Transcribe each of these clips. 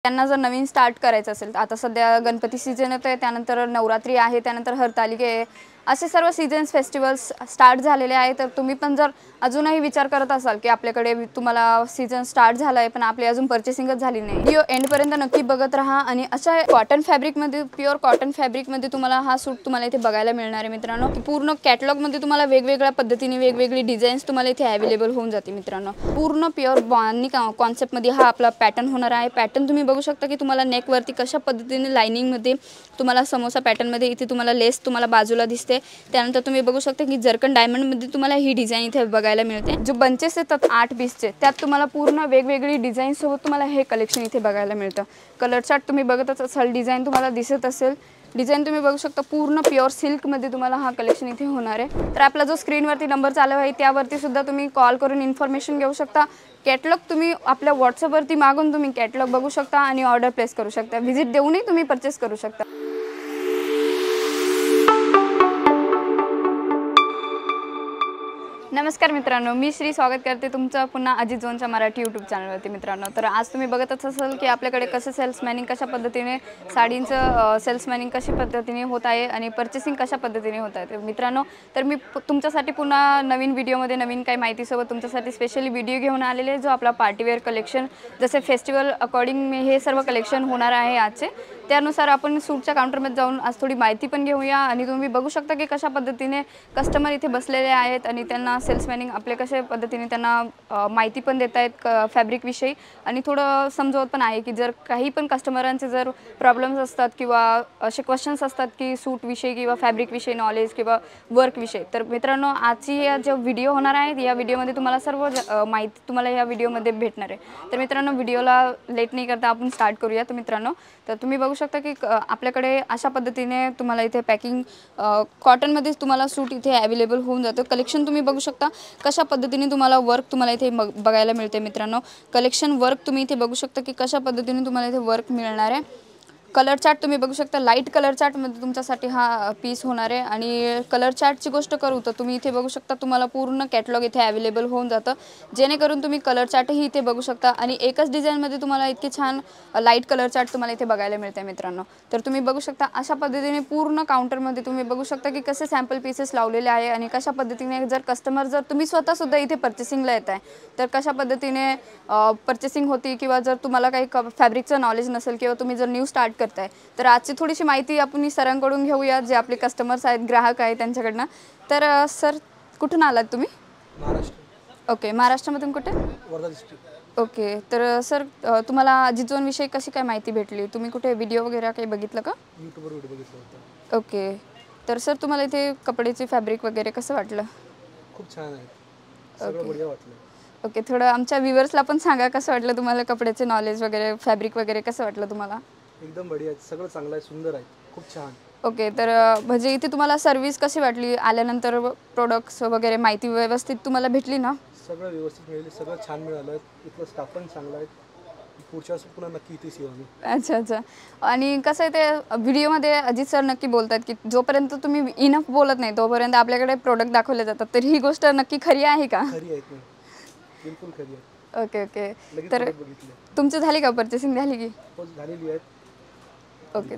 त्यांना जर नवीन स्टार्ट करायचं असेल, आता सध्या गणपती सीजन येतोय, त्यानंतर नवरात्री आहे, त्यानंतर हरतालिका आहे, असे सर्व सीजन्स फेस्टिवल्स स्टार्ट झालेले आहे। तर तुम्ही पण जर अजूनही विचार करत असाल की आपल्याकडे तुम्हाला सीजन स्टार्ट झालाय पण आपली अजून पर्चेसिंगच झाली नाही, व्हिडिओ एंड पर्यंत नक्की बघत राहा। आणि अशा कॉटन फॅब्रिक मध्ये, प्युअर कॉटन फॅब्रिक मध्ये तुम्हाला हा सूट तुम्हाला इथे बघायला मिळणार आहे मित्रांनो। पूर्ण कॅटलॉग मध्ये तुम्हाला वेगवेगळ्या पद्धतीने वेगवेगळी डिझाईन्स तुम्हाला इथे अवेलेबल होऊन जाते मित्रांनो। पूर्ण प्युअर बांधणी कॉन्सेप्ट मध्ये हा आपला पॅटर्न होणार आहे। पॅटर्न तुम्ही बघू शकता की तुम्हाला नेक वरती कशा पद्धतीने लाइनिंग मध्ये तुम्हाला समोसा पॅटर्न मध्ये इथे तुम्हाला लेस तुम्हाला बाजूला दिसते। त्यानंतर तुम्ही बघू शकता की जरकन डायमंड मध्ये तुम्हाला ही डिझाइन इथे बघायला मिळते। जो बंचेस येतात 8 पीसचे, त्यात तुम्हाला पूर्ण वेगवेगळी डिझाइन सोबत तुम्हाला हे कलेक्शन इथे बघायला मिळतं। कलर चार्ट तुम्ही बघतच असाल, डिझाइन तुम्हाला दिसत असेल, डिझाइन तुम्ही बघू शकता पूर्ण प्युअर सिल्क मध्ये तुम्हाला हा कलेक्शन इथे होणार आहे। तर आपला जो स्क्रीनवरती नंबर चालू आहे त्यावरती सुद्धा तुम्ही कॉल करून इन्फॉर्मेशन घेऊ शकता। कॅटलॉग तुम्ही आपल्या व्हॉट्सअपवरती मागून तुम्ही कॅटलॉग बघू शकता आणि ऑर्डर प्लेस करू शकता। व्हिजिट देऊनही तुम्ही परचेस करू शकता। नमस्कार मित्रांनो, मी श्री स्वागत करते तुमचं पुन्हा अजित झोनच्या मराठी यूट्यूब चॅनलवरती मित्रांनो। तर आज तुम्ही बघतच असाल की आपल्याकडे कसं सेल्समॅनिंग कशा पद्धतीने साडींचं सेल्समॅनिंग कशा पद्धतीने होत आहे आणि पर्चेसिंग कशा पद्धतीने होत आहे। तर मित्रांनो, तर मी तुमच्यासाठी पुन्हा नवीन व्हिडिओमध्ये नवीन काही माहितीसोबत तुमच्यासाठी स्पेशली व्हिडिओ घेऊन आलेले, जो आपला पार्टीवेअर कलेक्शन जसे फेस्टिवल अकॉर्डिंग हे सर्व कलेक्शन होणार आहे आजचे। त्यानुसार आपण सूटच्या काउंटरमध्ये जाऊन आज थोडी माहिती पण घेऊया आणि तुम्ही बघू शकता की कशा पद्धतीने कस्टमर इथे बसलेले आहेत आणि त्यांना सेल्समॅनिंग आपले कशा पद्धतीने त्यांना माहिती पण देत आहेत फॅब्रिक विषयी आणि थोडं समजवत पण आहे की जर काही पण कस्टमरांचे जर प्रॉब्लेम्स असतात किंवा असे क्वेश्चन्स असतात की सूट विषयी किंवा फॅब्रिक विषयी नॉलेज किंवा वर्क विषयी। तर मित्रांनो, आजची जो व्हिडिओ होणार आहे या व्हिडिओमध्ये तुम्हाला सर्व माहिती तुम्हाला या व्हिडिओमध्ये भेटणार आहे। तर मित्रांनो, व्हिडिओला लेट नाही करता आपण स्टार्ट करूया। तर मित्रांनो, तर तुम्ही बघू शकता की आपल्याकडे अशा पद्धतीने तुम्हाला इथे पॅकिंग कॉटनमध्ये तुम्हाला सूट इथे अवेलेबल होऊन जातं। कलेक्शन तुम्ही बघू शकता कशा पद्धतीने तुम्हाला वर्क तुम्हाला इथे बघायला मिळते मित्रांनो। कलेक्शन वर्क तुम्ही इथे बघू शकता की कशा पद्धतीने तुम्हाला इथे वर्क मिळणार आहे। कलर चार्ट तुम्ही बघू शकता, लाईट कलर चार्टमध्ये तुमच्यासाठी हा पीस होणार आहे। आणि कलर चार्टची गोष्ट करू तर तुम्ही इथे बघू शकता तुम्हाला पूर्ण कॅटलॉग इथे अवेलेबल होऊन जातं, जेणेकरून तुम्ही कलर चार्टही इथे बघू शकता आणि एकच डिझाईनमध्ये तुम्हाला इतके छान लाईट कलर चार्ट तुम्हाला इथे बघायला मिळते मित्रांनो। तर तुम्ही बघू शकता अशा पद्धतीने पूर्ण काउंटरमध्ये तुम्ही बघू शकता की कसे सॅम्पल पीसेस लावलेले आहे आणि कशा पद्धतीने जर कस्टमर जर तुम्ही स्वतःसुद्धा इथे पर्चेसिंगला येत आहे तर कशा पद्धतीने पर्चेसिंग होती किंवा जर तुम्हाला काही फॅब्रिकचं नॉलेज नसेल किंवा तुम्ही जर न्यू स्टार्ट करताय तर आजची थोडीशी माहिती आपण सरांकडून घेऊया, जे आपले कस्टमर्स आहेत, ग्राहक आहेत त्यांच्याकडनं। तर सर, कुठून आलात तुम्ही? महाराष्ट्र। ओके, महाराष्ट्रामधून कुठे? वर्धा डिस्ट्रिक्ट। ओके, तर सर तुम्हाला अजित झोन विषयी कशी काय माहिती भेटली? तुम्ही कुठे व्हिडिओ वगैरे काही बघितलं का? यूट्यूबवर व्हिडिओ बघितला होता। ओके, तर सर तुम्हाला इथे कपड्याची फॅब्रिक वगैरे कसं वाटलं? खूप छान आहे, सगळं बढिया वाटलं। ओके, थोडं आमच्या व्ह्यूअर्सला पण सांगा कसं वाटलं तुम्हाला, कपड्याचे नॉलेज वगैरे, फॅब्रिक वगैरे कसं वाटलं तुम्हाला? एकदम बढिया, सगळं चांगलं आहे, सुंदर आहे, खूप छान। ओके, तर म्हणजे इथे तुम्हाला सर्व्हिस कशी वाटली? आल्यानंतर प्रोडक्ट्स वगैरे माहिती व्यवस्थित तुम्हाला भेटली ना? सगळं व्यवस्थित मिळालं, सगळं छान मिळालं, इथलं स्टाफ पण चांगला आहे। पुढच्या वेळेस पुन्हा नक्की इथेच येऊ आम्ही। अच्छा अच्छा। आणि कसं आहे ते व्हिडिओमध्ये अजित सर नक्की बोलतात की जोपर्यंत तुम्ही इनफ बोलत नाही तोपर्यंत आपल्याकडे प्रोडक्ट दाखवले जातात, तर ही गोष्ट नक्की खरी आहे का? खरी आहे, बिलकुल खरी आहे। ओके ओके, तर तुमची झाली का पर्चेसिंग झाली की? हो, झालेली आहे। ओके,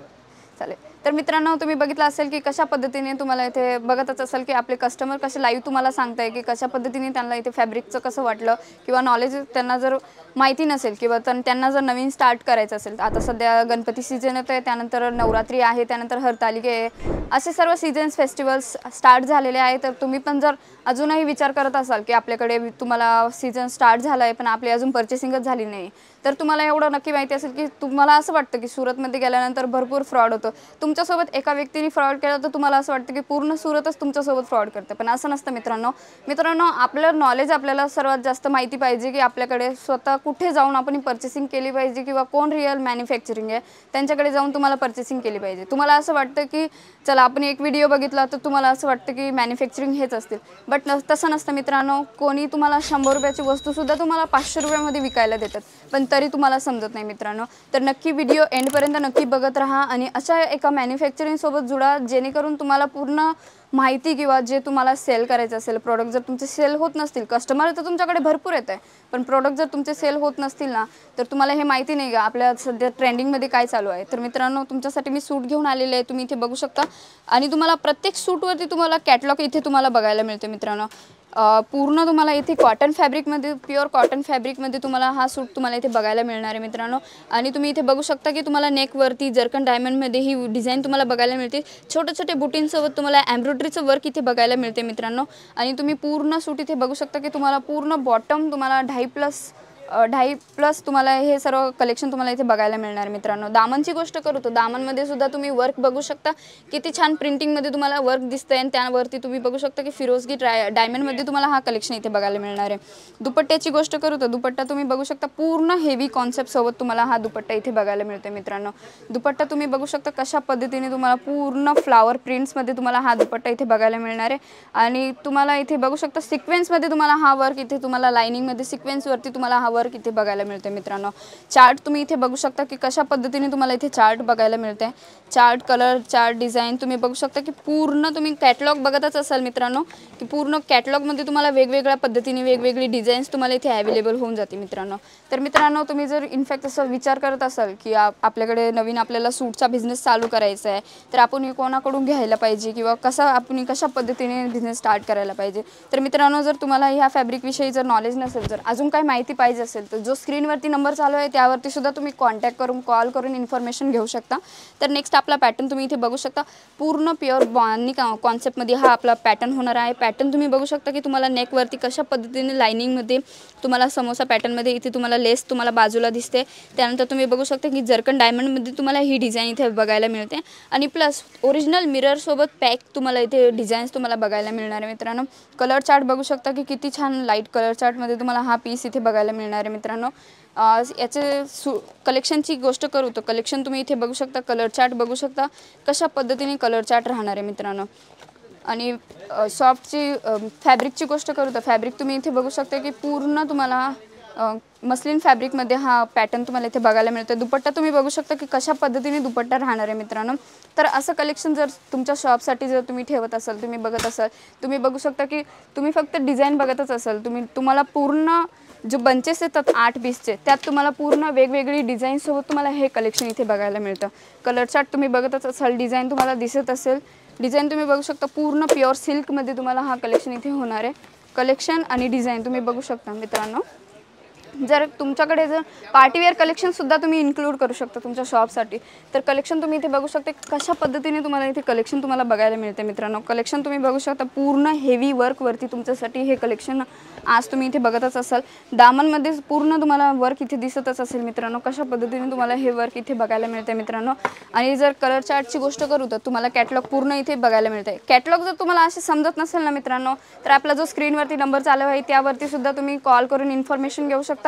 चालेल। तर मित्रांनो, तुम्ही बघितलं असेल की कशा पद्धतीने तुम्हाला इथे बघतच असाल की आपले कस्टमर कसे लाईव्ह तुम्हाला सांगताय की कशा पद्धतीने त्यांना इथे फॅब्रिकचं कसं वाटलं किंवा नॉलेज त्यांना जर माहिती नसेल किंवा त्यांना जर नवीन स्टार्ट करायचं असेल, आता सध्या गणपती सीजन येतोय, त्यानंतर नवरात्री आहे, त्यानंतर हरतालिका आहे, असे सर्व सीजन्स फेस्टिवल्स स्टार्ट झालेले आहे। तर तुम्ही पण जर अजूनही विचार करत असाल की आपल्याकडे तुम्हाला सीजन स्टार्ट झाला आहे पण आपली अजून पर्चेसिंगच झाली नाही, तर तुम्हाला एवढं नक्की माहिती असेल की तुम्हाला असं वाटतं की सुरतमध्ये गेल्यानंतर भरपूर फ्रॉड होतं, तुमच्यासोबत एका व्यक्तीने फ्रॉड केला तर तुम्हाला असं वाटतं की पूर्ण सुरतच तुमच्यासोबत फ्रॉड करते, पण असं नसतं मित्रांनो। आपलं नॉलेज, आपल्याला सर्वात जास्त माहिती पाहिजे की आपल्याकडे स्वतः कुठे जाऊन आपण पर्चेसिंग केली पाहिजे किंवा कोण रिअल मॅन्युफॅक्चरिंग आहे त्यांच्याकडे जाऊन तुम्हाला पर्चेसिंग केली पाहिजे। तुम्हाला असं वाटतं की चला आपण एक व्हिडिओ बघितला तर तुम्हाला असं वाटतं की मॅन्युफॅक्चरिंग हेच असतील, बट तसं नसतं मित्रांनो। कोणी तुम्हाला 100 रुपयाची वस्तूसुद्धा तुम्हाला 500 रुपयामध्ये विकायला देतात, पण तरी तुम्हाला समजत नाही मित्रांनो। तर नक्की व्हिडिओ एंडपर्यंत नक्की बघत राहा आणि अशा एका मॅन्युफॅक्चरिंगसोबत जुळा, जेणेकरून तुम्हाला पूर्ण माहिती किंवा जे तुम्हाला सेल करायचं असेल प्रोडक्ट जर तुमचे सेल होत नसतील, कस्टमर तर तुमच्याकडे भरपूर येत आहे, पण प्रोडक्ट जर तुमचे सेल होत नसतील ना, तर तुम्हाला हे माहिती नाही का आपल्या सध्या ट्रेंडिंगमध्ये काय चालू आहे. तर मित्रांनो, तुमच्यासाठी मी सूट घेऊन आलेले आहे, तुम्ही इथे बघू शकता. आणि तुम्हाला प्रत्येक सूटवरती तुम्हाला कॅटलॉग इथे तुम्हाला बघायला मिळते मित्रांनो. पूर्ण तुम्हाला इथे कॉटन फॅब्रिकमध्ये, प्युअर कॉटन फॅब्रिकमध्ये तुम्हाला हा सूट तुम्हाला इथे बघायला मिळणार आहे मित्रांनो. आणि तुम्ही इथे बघू शकता की तुम्हाला नेकवरती जरकन डायमंडमध्ये ही डिझाईन तुम्हाला बघायला मिळते. छोटे छोटे बुटींसोबत तुम्हाला एम्ब्रॉयडरीचं वर्क इथे बघायला मिळते मित्रांनो. आणि तुम्ही पूर्ण सूट इथे बघू शकता की तुम्हाला पूर्ण बॉटम तुम्हाला 2.5+ तुम्हाला हे सर्व कलेक्शन तुम्हाला इथे बघायला मिळणार मित्रांनो. दामनची गोष्ट करू तर दामनमध्ये सुद्धा तुम्ही वर्क बघू शकता, किती छान प्रिंटिंगमध्ये तुम्हाला वर्क दिसतंय. आणि त्यावरती तुम्ही बघू शकता की फिरोजगी डायमंडमध्ये तुम्हाला हा कलेक्शन इथे बघायला मिळणार आहे. दुपट्ट्याची गोष्ट करू तर दुपट्टा तुम्ही बघू शकता, पूर्ण हेवी कॉन्सेप्टसोबत तुम्हाला हा दुपट्टा इथे बघायला मिळतो मित्रांनो. दुपट्टा तुम्ही बघू शकता कशा पद्धतीने तुम्हाला पूर्ण फ्लावर प्रिंट्समध्ये तुम्हाला हा दुपट्टा इथे बघायला मिळणार आहे. आणि तुम्हाला इथे बघू शकता सिक्वेन्समध्ये तुम्हाला हा वर्क इथे तुम्हाला लाइनिंगमध्ये सिक्वेन्सवरती तुम्हाला हा वर्क इथे बघायला मिळते मित्रांनो. चार्ट तुम्ही इथे बघू शकता की कशा पद्धतीने तुम्हाला इथे चार्ट बघायला मिळते. चार्ट, कलर चार्ट, डिझाईन तुम्ही बघू शकता की पूर्ण तुम्ही कॅटलॉग बघतच असाल मित्रांनो की पूर्ण कॅटलॉगमध्ये तुम्हाला वेगवेगळ्या पद्धतीने वेगवेगळी डिझाईन्स तुम्हाला इथे अवेलेबल होऊन जाते मित्रांनो. तर मित्रांनो, तुम्ही जर इनफॅक्ट असं विचार करत असाल की आपल्याकडे नवीन आपल्याला सूटचा बिझनेस चालू करायचा आहे, तर आपण कोणाकडून घ्यायला पाहिजे किंवा आपण कशा पद्धतीने बिझनेस स्टार्ट करायला पाहिजे. तर मित्रांनो, जर तुम्हाला ह्या फॅब्रिकविषयी जर नॉलेज नसेल, जर अजून काही माहिती पाहिजे असेल, तर जो स्क्रीनवरती नंबर चालू आहे त्यावरती सुद्धा तुम्ही कॉन्टॅक्ट करून कॉल करून इन्फॉर्मेशन घेऊ शकता. तर नेक्स्ट आपला पॅटर्न तुम्ही इथे बघू शकता, पूर्ण प्युअर बॉनी कॉन्सेप्टमध्ये हा आपला पॅटर्न होणार आहे. पॅटर्न तुम्ही बघू शकता की तुम्हाला नेकवरती कशा पद्धतीने लाइनिंगमध्ये तुम्हाला समोसा पॅटर्नमध्ये इथे तुम्हाला लेस तुम्हाला बाजूला दिसते. त्यानंतर तुम्ही बघू शकता की जरकन डायमंडमध्ये तुम्हाला ही डिझाईन इथे बघायला मिळते. आणि प्लस ओरिजिनल मिररसोबत पॅक तुम्हाला इथे डिझाईन्स तुम्हाला बघायला मिळणार आहे मित्रांनो. कलर चार्ट बघू शकता की किती छान लाईट कलर चार्टमध्ये तुम्हाला हा पीस इथे बघायला मिळणार आहे मित्रांनो. याचे कलेक्शनची गोष्ट करू तर कलेक्शन तुम्ही इथे बघू शकता, कलर चार्ट बघू शकता कशा पद्धतीने कलर चार्ट राहणार आहे मित्रांनो. आणि सॉफ्टची फॅब्रिकची गोष्ट करू तर फॅब्रिक तुम्ही इथे बघू शकता की पूर्ण तुम्हाला मस्लिन फॅब्रिकमध्ये हा पॅटर्न तुम्हाला इथे बघायला मिळतो. दुपट्टा तुम्ही बघू शकता की कशा पद्धतीने दुपट्टा राहणार आहे मित्रांनो. तर असं कलेक्शन जर तुमच्या शॉपसाठी जर तुम्ही ठेवत असाल, तुम्ही बघत असाल, तुम्ही बघू शकता की तुम्ही फक्त डिझाईन बघतच असाल, तुम्हाला पूर्ण जो बंचेस येतात 8 पीसचे, त्यात तुम्हाला पूर्ण वेगवेगळी डिझाईनसोबत तुम्हाला हे कलेक्शन इथे बघायला मिळतं. कलर चार्ट तुम्ही बघतच असाल, डिझाईन तुम्हाला दिसत असेल, डिझाईन तुम्ही बघू शकता पूर्ण प्युअर सिल्कमध्ये तुम्हाला हा कलेक्शन इथे होणार आहे. कलेक्शन आणि डिझाईन तुम्ही बघू शकता मित्रांनो. जर तुमच्याकडे जर पार्टीवेअर कलेक्शनसुद्धा तुम्ही इन्क्लूड करू शकता तुमच्या शॉपसाठी, तर कलेक्शन तुम्ही इथे बघू शकता कशा पद्धतीने तुम्हाला इथे कलेक्शन तुम्हाला बघायला मिळते मित्रांनो. कलेक्शन तुम्ही बघू शकता पूर्ण हेवी वर्कवरती तुमच्यासाठी हे कलेक्शन आज तुम्ही इथे बघतच असाल. दामनमध्ये पूर्ण तुम्हाला वर्क इथे दिसतच असेल मित्रांनो, कशा पद्धतीने तुम्हाला हे वर्क इथे बघायला मिळते मित्रांनो. आणि जर कलर चार्टची गोष्ट करू तर तुम्हाला कॅटलॉग पूर्ण इथे बघायला मिळते. कॅटलॉग जर तुम्हाला असे समजत नसेल ना मित्रांनो, तर आपला जो स्क्रीनवरती नंबर चालू आहे त्यावरती सुद्धा तुम्ही कॉल करून इन्फॉर्मेशन घेऊ शकता.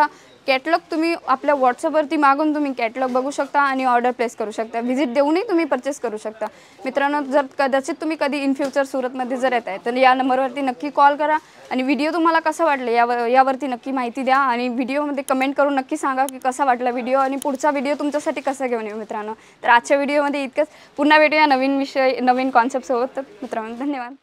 कॅटलॉग तुम्ही आपल्या व्हॉट्सअपवरती मागून तुम्ही कॅटलॉग बघू शकता आणि ऑर्डर प्लेस करू शकता. व्हिजिट देऊनही तुम्ही परचेस करू शकता मित्रांनो. जर कदाचित तुम्ही कधी इन फ्युचर सुरतमध्ये जर येत आहे तर या नंबरवरती नक्की कॉल करा. आणि व्हिडिओ तुम्हाला कसा वाटला यावरती नक्की माहिती द्या. आणि व्हिडिओमध्ये कमेंट करून नक्की सांगा की कसा वाटला व्हिडिओ आणि पुढचा व्हिडिओ तुमच्यासाठी कसा घेऊन येऊ मित्रांनो. तर आजच्या व्हिडिओमध्ये इतकंच. पुन्हा भेटूया नवीन विषय नवीन कॉन्सेप्टसोबत. तर मित्रांनो धन्यवाद.